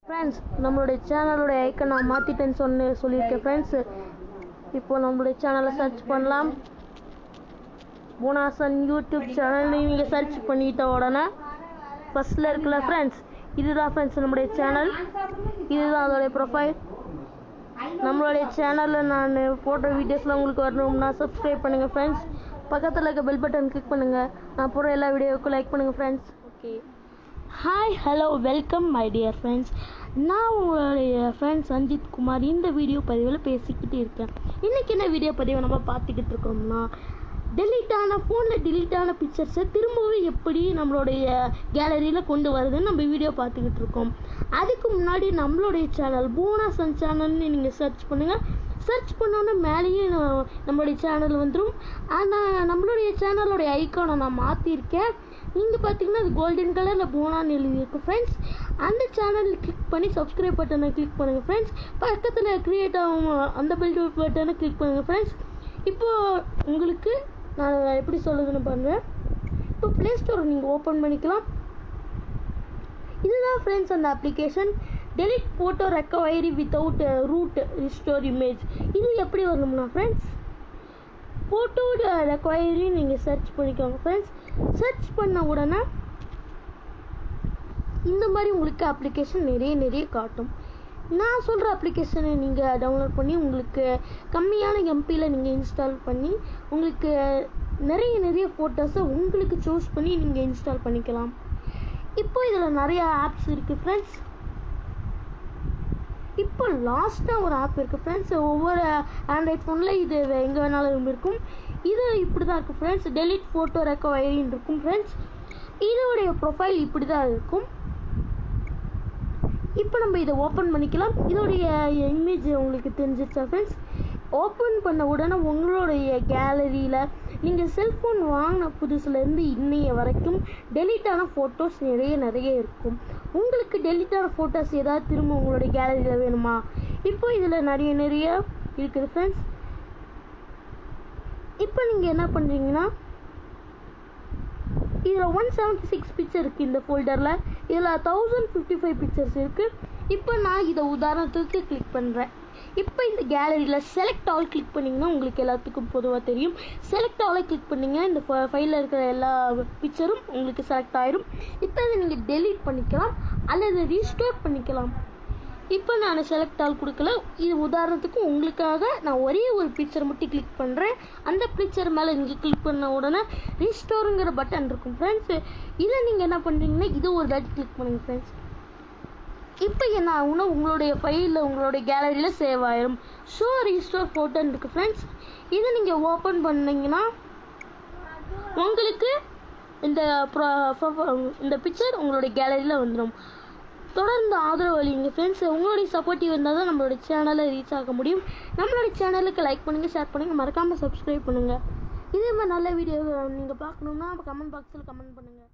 Friends, நம்மளுடைய சேனலோட icon நான் மாத்திட்டேன்னு சொல்லியிருக்கேன் ஃப்ரெண்ட்ஸ். இப்போ நம்மளுடைய சேனலை சர்ச் பண்ணலாம். புவனாசன் யூடியூப் சேனல் நீங்கள் சர்ச் பண்ணிட்ட உடனே ஃபர்ஸ்ட்ல இருக்குல்ல ஃப்ரெண்ட்ஸ், இதுதான் ஃப்ரெண்ட்ஸ் நம்மளுடைய சேனல். இதுதான் அதோடைய ப்ரொஃபைல். நம்மளுடைய சேனலில் நான் போட்ட வீடியோஸ்லாம் உங்களுக்கு வரணும்னா சப்ஸ்கிரைப் பண்ணுங்கள் ஃப்ரெண்ட்ஸ். பக்கத்தில் இருக்க பெல் பட்டன் கிளிக் பண்ணுங்கள். நான் போடுற எல்லா வீடியோவுக்கும் லைக் பண்ணுங்கள் friends. Okay, hi hello welcome my dear friends. நான் உங்களுடைய ஃப்ரெண்ட்ஸ் சஞ்சித் குமார். இந்த வீடியோ பதிவில் பேசிக்கிட்டு இருக்கேன். இன்றைக்கி என்ன வீடியோ பதிவை நம்ம பார்த்துக்கிட்டு இருக்கோம்னா, ஃபோனில் டெலீட்டான பிக்சர்ஸை திரும்பவும் எப்படி நம்மளுடைய கேலரியில் கொண்டு வருதுன்னு நம்ம வீடியோ பார்த்துக்கிட்டு இருக்கோம். அதுக்கு முன்னாடி நம்மளுடைய சேனல் புவனாசன் சேனல்னு நீங்கள் சர்ச் பண்ணுங்கள். சர்ச் பண்ணோன்னே மேலேயே நம்மளுடைய சேனல் வந்துடும். ஆனால் நம்மளுடைய சேனலோடைய ஐக்கானை நான் மாற்றிருக்கேன். நீங்கள் பார்த்தீங்கன்னா அது கோல்டன் கலரில் புவனான்னு எழுதியிருக்கு ஃப்ரெண்ட்ஸ். அந்த சேனலில் கிளிக் பண்ணி சப்ஸ்கிரைப் பட்டனை கிளிக் பண்ணுங்கள் ஃப்ரெண்ட்ஸ். பக்கத்தில் க்ரியேட் ஆகும் அந்த பெல் பட்டனை கிளிக் பண்ணுங்கள் ஃப்ரெண்ட்ஸ். இப்போது உங்களுக்கு நான் எப்படி சொல்லுதுன்னு பண்ணுறேன். இப்போ ப்ளே ஸ்டோரை நீங்கள் ஓப்பன் பண்ணிக்கலாம். இதுதான் ஃப்ரெண்ட்ஸ் அந்த application, delete photo recovery without root restore image. இது எப்படி வரணும்னா ஃப்ரெண்ட்ஸ், ஃபோட்டோ ரெக்கவரி நீங்கள் சர்ச் பண்ணிக்கோங்க ஃப்ரெண்ட்ஸ். சர்ச் பண்ண உடனே இந்த மாதிரி உங்களுக்கு அப்ளிகேஷன் நிறைய காட்டும். நான் சொல்கிற அப்ளிகேஷனை நீங்கள் டவுன்லோட் பண்ணி உங்களுக்கு கம்மியான எம்பியில் நீங்கள் இன்ஸ்டால் பண்ணி உங்களுக்கு நிறைய ஃபோட்டோஸை உங்களுக்கு சூஸ் பண்ணி நீங்கள் இன்ஸ்டால் பண்ணிக்கலாம். இப்போ இதில் நிறைய ஆப்ஸ் இருக்குது ஃப்ரெண்ட்ஸ். இப்போ லாஸ்ட்டாக ஒரு ஆப் இருக்குது ஃப்ரெண்ட்ஸ். ஒவ்வொரு ஆண்ட்ராய்ட் ஃபோனில் இது எங்கே வேணாலும் இருக்கும். இது இப்படி தான் இருக்குது ஃப்ரெண்ட்ஸ். delete photo recovery இருக்கும் ஃப்ரெண்ட்ஸ். இதோடைய ப்ரொஃபைல் இப்படி தான் இருக்கும். இப்போ நம்ம இதை ஓப்பன் பண்ணிக்கலாம். இதோடைய இமேஜ் உங்களுக்கு தெரிஞ்சிருச்சா ஃப்ரெண்ட்ஸ்? ஓப்பன் பண்ண உடனே உங்களுடைய கேலரியில் நீங்கள் செல்ஃபோன் வாங்கின புதுசுலேருந்து இன்னைய வரைக்கும் டெலீட்டான ஃபோட்டோஸ் நிறைய இருக்கும். உங்களுக்கு டெலீட்டான ஃபோட்டோஸ் ஏதாவது திரும்ப உங்களுடைய கேலரியில் வேணுமா? இப்போ இதில் நிறைய இருக்குது ஃப்ரெண்ட்ஸ். இப்போ நீங்கள் என்ன பண்ணுறீங்கன்னா, இதில் 176 பிக்சர் இருக்குது இந்த ஃபோல்டரில். இதில் 1055 பிக்சர்ஸ் இருக்குது. இப்போ நான் இதை உதாரணத்துக்கு கிளிக் பண்ணுறேன். இப்போ இந்த கேலரியில் செலக்ட் ஆல் கிளிக் பண்ணிங்கன்னா உங்களுக்கு எல்லாத்துக்கும் பொதுவாக தெரியும். செலக்ட் ஆலை கிளிக் பண்ணிங்கன்னா இந்த ஃபைலில் இருக்கிற எல்லா பிக்சரும் உங்களுக்கு செலக்ட் ஆயிரும். இப்போ அதை நீங்கள் டெலீட் பண்ணிக்கலாம் அல்லது ரீஸ்டோர் பண்ணிக்கலாம். இப்போ நான் செலக்ட் ஆல் கொடுக்கல. இது உதாரணத்துக்கு உங்களுக்காக நான் ஒரே ஒரு பிக்சர் மட்டும் கிளிக் பண்ணுறேன். அந்த பிக்சர் மேலே நீங்கள் கிளிக் பண்ண உடனே ரீஸ்டோருங்கிற பட்டன் இருக்கும் ஃப்ரெண்ட்ஸ். இதை நீங்கள் என்ன பண்ணுறீங்கன்னா இது ஒரு தாட்டி கிளிக் பண்ணுங்க ஃப்ரெண்ட்ஸ். இப்போ என்ன ஆகும்னா உங்களுடைய ஃபைலில் உங்களுடைய கேலரியில் சேவ் ஆயிரும். ஷோ ரீஸ்டோர் ஃபோட்டோன்னு இருக்குது ஃப்ரெண்ட்ஸ். இதை நீங்கள் ஓப்பன் பண்ணிங்கன்னா உங்களுக்கு இந்த பிக்சர் உங்களுடைய கேலரியில் வந்துடும். தொடர்ந்து ஆதரவு அளிங்க ஃப்ரெண்ட்ஸ். உங்களுடைய சப்போர்ட்டிவ் இருந்தால் தான் நம்மளுடைய சேனலை ரீச் ஆக முடியும். நம்மளுடைய சேனலுக்கு லைக் பண்ணுங்கள், ஷேர் பண்ணுங்கள், மறக்காமல் சப்ஸ்கிரைப் பண்ணுங்கள். இதே மாதிரி நல்ல வீடியோ நீங்கள் பார்க்கணுன்னா கமெண்ட் பாக்ஸில் கமெண்ட் பண்ணுங்கள்.